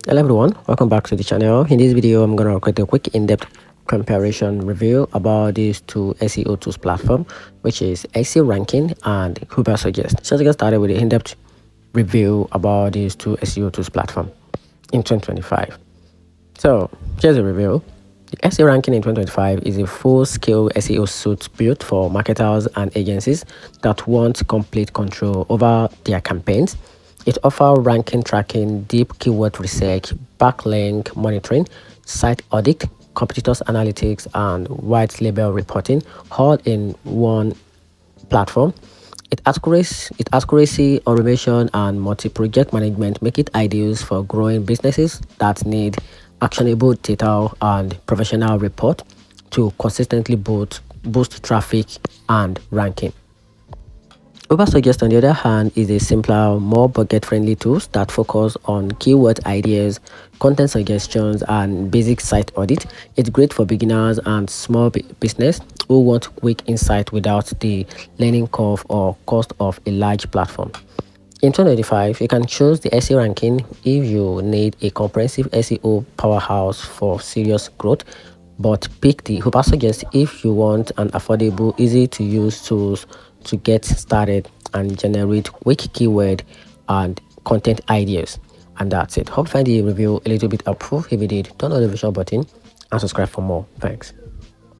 Hello everyone, welcome back to the channel. In this video, I'm going to create a quick in-depth comparison review about these two SEO tools platform, which is SEO Ranking and Ubersuggest. So let's get started with the in-depth review about these two SEO tools platform in 2025. So here's a review. The SEO Ranking in 2025 is a full-scale SEO suite built for marketers and agencies that want complete control over their campaigns. It offers ranking tracking, deep keyword research, backlink monitoring, site audit, competitors analytics, and white label reporting, all in one platform. Its accuracy, automation, and multi-project management make it ideal for growing businesses that need actionable data and professional report to consistently boost traffic and ranking. Ubersuggest, on the other hand, is a simpler, more budget-friendly tool that focus on keyword ideas, content suggestions, and basic site audit. It's great for beginners and small business who want quick insight without the learning curve or cost of a large platform. In 2025, you can choose the SEO ranking if you need a comprehensive SEO powerhouse for serious growth, but pick the Ubersuggest if you want an affordable, easy-to-use tools to get started and generate quick keyword and content ideas. And that's it. Hope you find the review a little bit helpful. If you did, turn on the notification button and subscribe for more. Thanks.